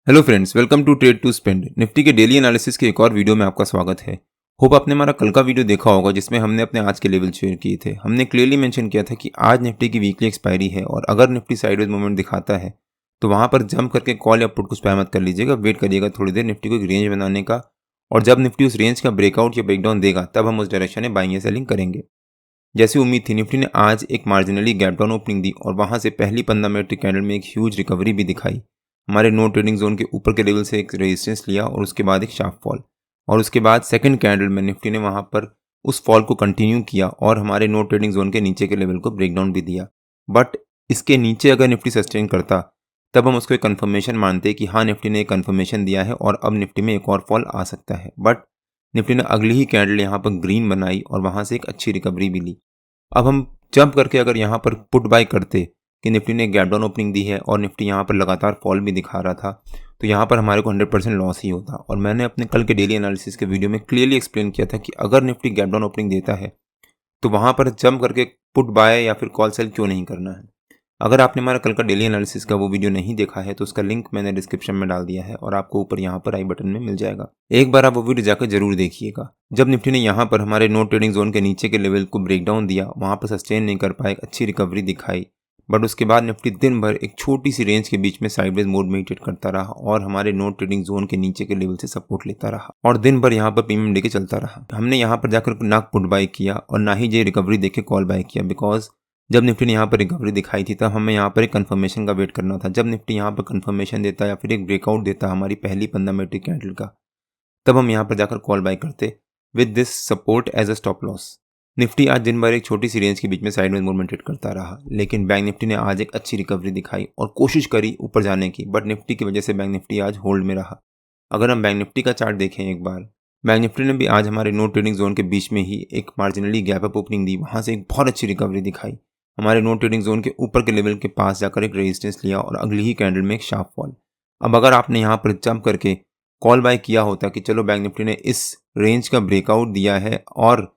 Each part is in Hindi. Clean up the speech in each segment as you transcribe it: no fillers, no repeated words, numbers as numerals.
Hello friends, welcome to trade to spend. Nifty के डेली एनालिसिस के एक और वीडियो में आपका स्वागत है। होप आपने हमारा कल का वीडियो देखा होगा जिसमें हमने अपने आज के लेवल शेयर किए थे। हमने क्लियरली मेंशन किया था कि आज निफ्टी की वीकली एक्सपायरी है और अगर निफ्टी साइडवेज मूवमेंट दिखाता है तो वहां पर जंप करके कॉल या पुट कुछ बाय मत कर लीजिएगा, वेट करिएगा थोड़ी देर निफ्टी को एक रेंज बनाने का। और जब निफ्टी उस रेंज का ब्रेकआउट या ब्रेकडाउन देगा तब हम उस डायरेक्शन में बाइंग या सेलिंग करेंगे। जैसी उम्मीद थी, निफ्टी ने आज एक मार्जिनली गैप डाउन ओपनिंग दी और वहां से पहली 15 मिनट की कैंडल में एक ह्यूज रिकवरी भी दिखाई। हमारे नो ट्रेडिंग जोन के ऊपर के लेवल से एक रेजिस्टेंस लिया और उसके बाद एक शार्प फॉल, और उसके बाद सेकंड कैंडल में निफ्टी ने वहां पर उस फॉल को कंटिन्यू किया और हमारे नो ट्रेडिंग जोन के नीचे के लेवल को ब्रेकडाउन भी दिया। बट इसके नीचे अगर निफ्टी सस्टेन करता तब हम उसको एक कन्फर्मेशन मानते कि हाँ, निफ्टी ने एक कन्फर्मेशन दिया है और अब निफ्टी में एक और फॉल आ सकता है। बट निफ्टी ने अगली ही कैंडल यहाँ पर ग्रीन बनाई और वहां से एक अच्छी रिकवरी भी ली। अब हम जंप करके अगर यहाँ पर पुट बाय करते कि निफ्टी ने गैप डाउन ओपनिंग दी है और निफ्टी यहाँ पर लगातार फॉल भी दिखा रहा था, तो यहाँ पर हमारे को 100% लॉस ही होता। और मैंने अपने कल के डेली एनालिसिस के वीडियो में क्लियरली एक्सप्लेन किया था कि अगर निफ्टी गैप डाउन ओपनिंग देता है तो वहाँ पर जंप करके पुट बाय या फिर कॉल सेल क्यों नहीं करना है। अगर आपने हमारा कल का डेली एनालिसिस का वो वीडियो नहीं देखा है तो उसका लिंक मैंने डिस्क्रिप्शन में डाल दिया है और आपको ऊपर यहाँ पर आई बटन में मिल जाएगा। एक बार आप वो वीडियो जाकर जरूर देखिएगा। जब निफ्टी ने यहाँ पर हमारे नो ट्रेडिंग जोन के नीचे के लेवल को ब्रेकडाउन दिया, वहाँ पर सस्टेन नहीं कर पाए, अच्छी रिकवरी दिखाई, बट उसके बाद निफ्टी दिन भर एक छोटी सी रेंज के बीच में साइडवेज मोड में ट्रेड करता रहा और हमारे नो ट्रेडिंग जोन के नीचे के लेवल से सपोर्ट लेता रहा और दिन भर यहाँ पर प्रीमियम लेके चलता रहा। हमने यहाँ पर जाकर ना पुट बाय किया और ना ही ये रिकवरी देके कॉल बाय किया, बिकॉज जब निफ्टी ने यहाँ पर रिकवरी दिखाई थी तब हमें यहाँ पर एक कंफर्मेशन का वेट करना था। जब निफ्टी यहाँ पर कंफर्मेशन देता या फिर एक ब्रेकआउट देता हमारी पहली 15 मिनट की कैंडल का, तब हम यहाँ पर जाकर कॉल बाय करते with this support as a stop loss. Nifty आज दिन भर एक छोटी सी रेंज के बीच में साइडवेज मूवमेंट ट्रेड करता रहा, लेकिन बैंक निफ्टी ने आज एक अच्छी रिकवरी दिखाई और कोशिश करी ऊपर जाने की, बट निफ्टी की वजह से बैंक निफ्टी आज होल्ड में रहा। अगर हम बैंक निफ्टी का चार्ट देखें एक बार, बैंक निफ्टी ने भी आज हमारे नो ट्रेडिंग जोन के बीच में ही एक मार्जिनली गैप अप ओपनिंग दी, वहां से एक बहुत अच्छी रिकवरी दिखाई, हमारे नो ट्रेडिंग जोन के ऊपर के लेवल के पास जाकर एक रेजिस्टेंस लिया और अगली ही कैंडल में एक शार्प फॉल। अब अगर आपने यहाँ पर जंप करके कॉल बाय किया होता कि चलो बैंक निफ्टी ने इस रेंज का ब्रेकआउट दिया है और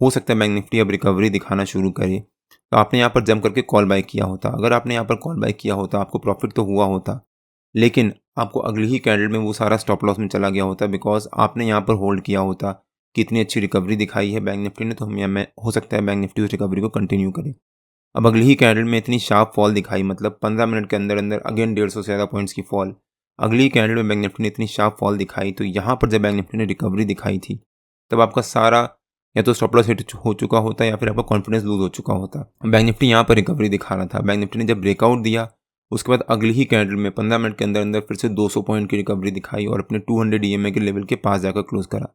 हो सकता है बैंक निफ्टी अब रिकवरी दिखाना शुरू करे, तो आपने यहाँ पर जंप करके कॉल बाय किया होता। अगर आपने यहाँ पर कॉल बाय किया होता आपको प्रॉफिट तो हुआ होता, लेकिन आपको अगली ही कैंडल में वो सारा स्टॉप लॉस में चला गया होता, बिकॉज आपने यहाँ पर होल्ड किया होता कि इतनी अच्छी रिकवरी दिखाई है बैंक निफ्टी ने, तो हम में हो सकता है बैंक निफ्टी उस रिकवरी को कंटिन्यू करे। अब अगली ही कैंडल में इतनी शार्प फॉल दिखाई, मतलब 15 मिनट के अंदर अंदर अगेन 150 से ज़्यादा पॉइंट्स की फॉल। अगली कैंडल में बैंक निफ्टी ने इतनी शार्प फॉल दिखाई, तो यहाँ पर जब बैंक निफ्टी ने रिकवरी दिखाई थी तब आपका सारा या तो स्टॉप लॉस हिट हो चुका होता या फिर आपका कॉन्फिडेंस लूज हो चुका होता। बैंक निफ्टी यहाँ पर रिकवरी दिखा रहा था। बैंक निफ्टी ने जब ब्रेकआउट दिया उसके बाद अगली ही कैंडल में 15 मिनट के अंदर अंदर फिर से 200 पॉइंट की रिकवरी दिखाई और अपने 200 EMA के लेवल के पास जाकर क्लोज करा।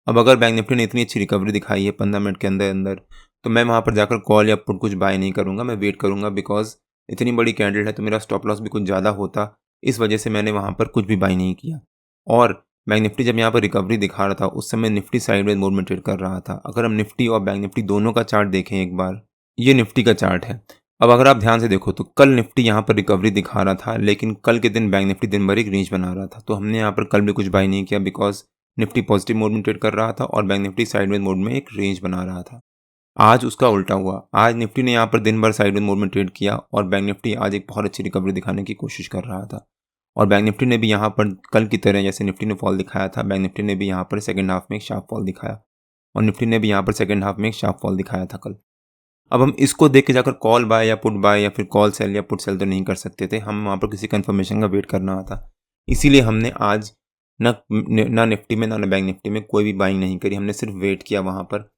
अब अगर बैंक निफ्टी ने इतनी अच्छी रिकवरी दिखाई है 15 मिनट के अंदर अंदर, तो मैं वहाँ पर जाकर कॉल या पुट कुछ बाय नहीं करूँगा, मैं वेट करूँगा, बिकॉज इतनी बड़ी कैंडल है तो मेरा स्टॉप लॉस भी कुछ ज़्यादा होता, इस वजह से मैंने वहाँ पर कुछ भी बाय नहीं किया। और बैंक निफ्टी जब यहाँ पर रिकवरी दिखा रहा था उस समय निफ्टी साइडवेज मोड में ट्रेड कर रहा था। अगर हम निफ्टी और बैंक निफ्टी दोनों का चार्ट देखें एक बार, ये निफ्टी का चार्ट है। अब अगर आप ध्यान से देखो तो कल निफ्टी यहाँ पर रिकवरी दिखा रहा था, लेकिन कल के दिन बैंक निफ्टी दिन भर एक रेंज बना रहा था, तो हमने यहाँ पर कल भी कुछ बाय नहीं किया, बिकॉज निफ्टी पॉजिटिव मोड में ट्रेड कर रहा था और बैंक निफ्टी साइडवेज मोड में एक रेंज बना रहा था। आज उसका उल्टा हुआ, आज निफ्टी ने यहाँ पर दिन भर साइडवेज मोड में ट्रेड किया और बैंक निफ्टी आज एक बहुत अच्छी रिकवरी दिखाने की कोशिश कर रहा था। और बैंक निफ्टी ने भी यहाँ पर कल की तरह जैसे निफ्टी ने फॉल दिखाया था, बैंक निफ्टी ने भी यहाँ पर सेकंड हाफ में एक शार्प फॉल दिखाया और निफ्टी ने भी यहाँ पर सेकंड हाफ में एक शार्प फॉल दिखाया था कल। अब हम इसको देख के जाकर कॉल बाय या पुट बाय या फिर कॉल सेल या पुट सेल तो नहीं कर सकते थे, हम वहाँ पर किसी कंफर्मेशन का वेट करना था। इसीलिए हमने आज ना निफ्टी में ना बैंक निफ्टी में कोई भी बाइंग नहीं करी, हमने सिर्फ वेट किया वहाँ पर।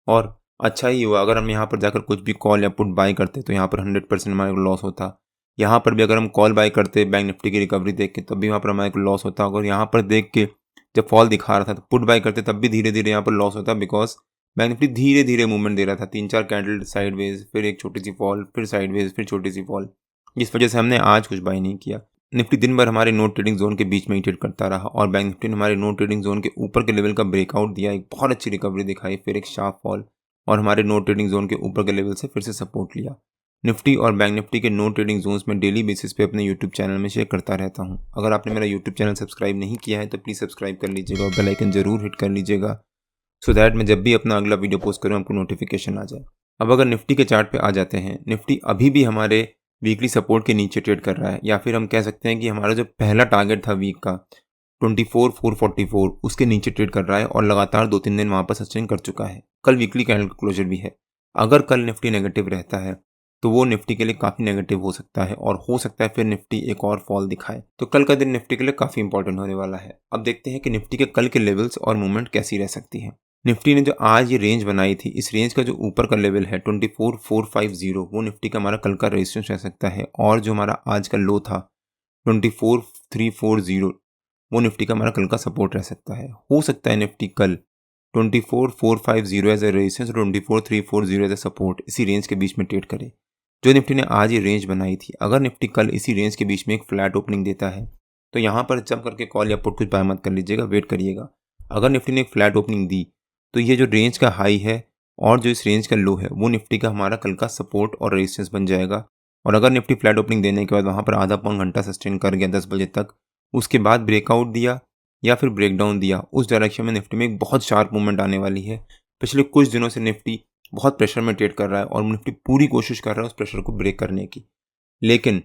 और अच्छा ही हुआ, अगर हम यहाँ पर जाकर कुछ भी कॉल या पुट बाय करते तो यहाँ पर 100% हमारे को लॉस होता। यहाँ पर भी अगर हम कॉल बाय करते बैंक निफ्टी की रिकवरी देख के तब भी वहाँ पर हमारे को लॉस होता। अगर यहाँ पर देख के जब फॉल दिखा रहा था तो पुट बाय करते तब भी धीरे धीरे यहाँ पर लॉस होता, बिकॉज बैंक निफ्टी धीरे धीरे मूवमेंट दे रहा था, 3-4 कैंडल साइडवेज, फिर एक छोटी सी फॉल, फिर साइडवेज, फिर छोटी सी फॉल, जिस वजह से हमने आज कुछ बाय नहीं किया। निफ्टी दिन भर हमारे नो ट्रेडिंग जोन के बीच में ही ट्रेड करता रहा और बैंक निफ्टी ने हमारे नो ट्रेडिंग जोन के ऊपर के लेवल का ब्रेकआउट दिया, एक बहुत अच्छी रिकवरी दिखाई, फिर एक शार्प फॉल और हमारे नो ट्रेडिंग जोन के ऊपर के लेवल से फिर से सपोर्ट लिया। निफ्टी और बैंक निफ्टी के नो ट्रेडिंग जोन्स में डेली बेसिस पे अपने यूट्यूब चैनल में शेयर करता रहता हूं। अगर आपने मेरा यूट्यूब चैनल सब्सक्राइब नहीं किया है तो प्लीज़ सब्सक्राइब कर लीजिएगा और बेल आइकन जरूर हिट कर लीजिएगा, सो दैट मैं जब भी अपना अगला वीडियो पोस्ट करूँ आपको नोटिफिकेशन आ जाए। अब अगर निफ्टी के चार्ट पे आ जाते हैं, निफ्टी अभी भी हमारे वीकली सपोर्ट के नीचे ट्रेड कर रहा है, या फिर हम कह सकते हैं कि हमारा जो पहला टारगेट था वीक का 24,444 उसके नीचे ट्रेड कर रहा है और लगातार 2-3 दिन वहाँ पर सस्टेन कर चुका है। कल वीकली कैंडल क्लोजर भी है। अगर कल निफ्टी नेगेटिव रहता है तो वो निफ्टी के लिए काफ़ी नेगेटिव हो सकता है और हो सकता है फिर निफ्टी एक और फॉल दिखाए। तो कल का दिन निफ्टी के लिए काफ़ी इंपॉर्टेंट होने वाला है। अब देखते हैं कि निफ्टी के कल के लेवल्स और मूवमेंट कैसी रह सकती है। निफ्टी ने जो आज ये रेंज बनाई थी, इस रेंज का जो ऊपर का लेवल है 24,450 वो निफ्टी का हमारा कल का रेजिस्टेंस रह सकता है, और जो हमारा आज का लो था 24,340 वो निफ्टी का हमारा कल का सपोर्ट रह सकता है। हो सकता है निफ्टी कल 24,450 एज ए रेजिस्टेंस और 24,340 एज ए सपोर्ट इसी रेंज के बीच में ट्रेड करे। जो निफ्टी ने आज ये रेंज बनाई थी, अगर निफ्टी कल इसी रेंज के बीच में एक फ्लैट ओपनिंग देता है तो यहाँ पर जंप करके कॉल या पुट कुछ बाय मत कर लीजिएगा, वेट करिएगा। अगर निफ्टी ने एक फ्लैट ओपनिंग दी तो ये जो रेंज का हाई है और जो इस रेंज का लो है वो निफ्टी का हमारा कल का सपोर्ट और रेजिस्टेंस बन जाएगा। और अगर निफ्टी फ्लैट ओपनिंग देने के बाद वहाँ पर आधा पौन घंटा सस्टेन कर गया 10 बजे तक, उसके बाद ब्रेकआउट दिया या फिर ब्रेकडाउन दिया, उस डायरेक्शन में निफ्टी में एक बहुत शार्प मूवमेंट आने वाली है। पिछले कुछ दिनों से निफ्टी बहुत प्रेशर में ट्रेड कर रहा है और निफ्टी पूरी कोशिश कर रहा है उस प्रेशर को ब्रेक करने की। लेकिन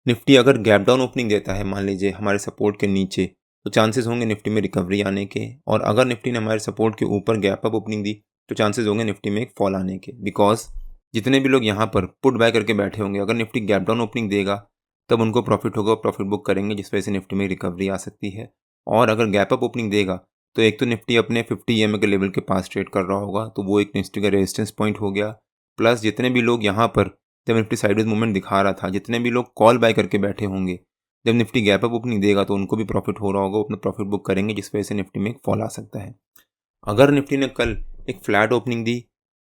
निफ्टी अगर गैप डाउन ओपनिंग देता है मान लीजिए हमारे सपोर्ट के नीचे, तो चांसेस होंगे निफ्टी में रिकवरी आने के, और अगर निफ्टी ने हमारे सपोर्ट के ऊपर गैप अप ओपनिंग दी तो चांसेस होंगे निफ्टी में एक फॉल आने के। बिकॉज जितने भी लोग यहाँ पर पुट बाय करके बैठे होंगे, अगर निफ्टी गैप डाउन ओपनिंग देगा तब उनको प्रॉफिट होगा, प्रॉफिट बुक करेंगे, जिस वजह से निफ्टी में रिकवरी आ सकती है। और अगर गैप अप ओपनिंग देगा तो एक तो निफ्टी अपने 50 EMA के लेवल के पास ट्रेड कर रहा होगा, तो वो एक निफ्टी का रेजिस्टेंस पॉइंट हो गया। प्लस जितने भी लोग यहाँ पर जब निफ्टी साइडवेज मूवमेंट दिखा रहा था, जितने भी लोग कॉल बाय करके बैठे होंगे, जब निफ्टी गैप अप ओपनिंग देगा तो उनको भी प्रॉफिट हो रहा होगा, वो अपना प्रॉफिट बुक करेंगे, जिस वजह से निफ्टी में एक फॉल आ सकता है। अगर निफ्टी ने कल एक फ्लैट ओपनिंग दी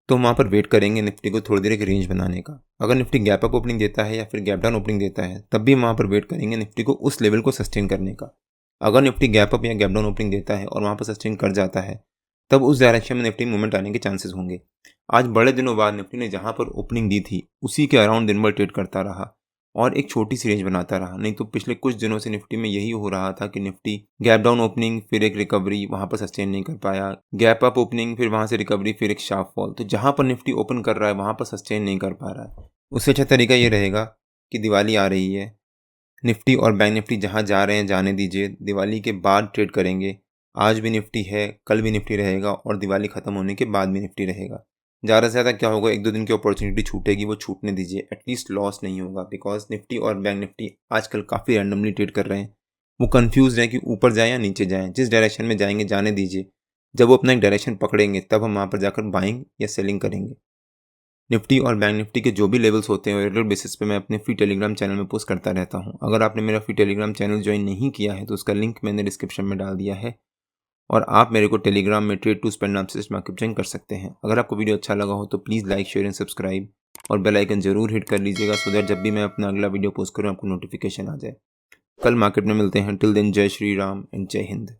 तो वहाँ पर वेट करेंगे निफ्टी को थोड़ी देर एक रेंज बनाने का। अगर निफ्टी गैप अप ओपनिंग देता है या फिर गैप डाउन ओपनिंग देता है तब भी वहाँ पर वेट करेंगे निफ्टी को उस लेवल को सस्टेन करने का। अगर निफ्टी गैप अप या गैप डाउन ओपनिंग देता है और वहाँ पर सस्टेन कर जाता है तब उस डायरेक्शन में निफ्टी मूवमेंट आने के चांसेस होंगे। आज बड़े दिनों बाद निफ्टी ने जहाँ पर ओपनिंग दी थी उसी के अराउंड दिन भर ट्रेड करता रहा और एक छोटी सी रेंज बनाता रहा। नहीं तो पिछले कुछ दिनों से निफ्टी में यही हो रहा था कि निफ्टी गैप डाउन ओपनिंग फिर एक रिकवरी, वहाँ पर सस्टेन नहीं कर पाया, गैप अप ओपनिंग फिर वहाँ से रिकवरी फिर एक शार्प फॉल। तो जहाँ पर निफ्टी ओपन कर रहा है वहाँ पर सस्टेन नहीं कर पा रहा है। उससे अच्छा तरीका ये रहेगा कि दिवाली आ रही है, निफ्टी और बैंक निफ्टी जहाँ जा रहे हैं जाने दीजिए, दिवाली के बाद ट्रेड करेंगे। आज भी निफ्टी है, कल भी निफ्टी रहेगा और दिवाली ख़त्म होने के बाद भी निफ्टी रहेगा। ज़्यादा से ज़्यादा क्या होगा, 1-2 दिन की अपॉर्चुनिटी छूटेगी, वो छूटने दीजिए, एटलीस्ट लॉस नहीं होगा। बिकॉज निफ्टी और बैंक निफ्टी आजकल काफ़ी रैंडमली ट्रेड कर रहे हैं, वो कन्फ्यूज़ हैं कि ऊपर जाएँ या नीचे जाएँ। जिस डायरेक्शन में जाएंगे जाने दीजिए, जब वो अपना एक डायरेक्शन पकड़ेंगे तब हम वहाँ पर जाकर बाइंग या सेलिंग करेंगे। निफ्टी और बैंक निफ्टी के जो भी लेवल्स होते हैं रेगुलर बेसिस पे मैं अपने फ्री टेलीग्राम चैनल में पोस्ट करता रहता हूँ। अगर आपने मेरा फ्री टेलीग्राम चैनल ज्वाइन नहीं किया है तो उसका लिंक मैंने डिस्क्रिप्शन में डाल दिया है, और आप मेरे को टेलीग्राम में ट्रेड टू स्पेंड नाम से मार्केट ज्वाइन कर सकते हैं। अगर आपको वीडियो अच्छा लगा हो तो please like share and subscribe और बेल आइकन जरूर हिट कर लीजिएगा, सो दैट जब भी मैं अपना अगला वीडियो पोस्ट करूँ आपको नोटिफिकेशन आ जाए। कल मार्केट में मिलते हैं। टिल देन जय श्री राम एंड जय हिंद।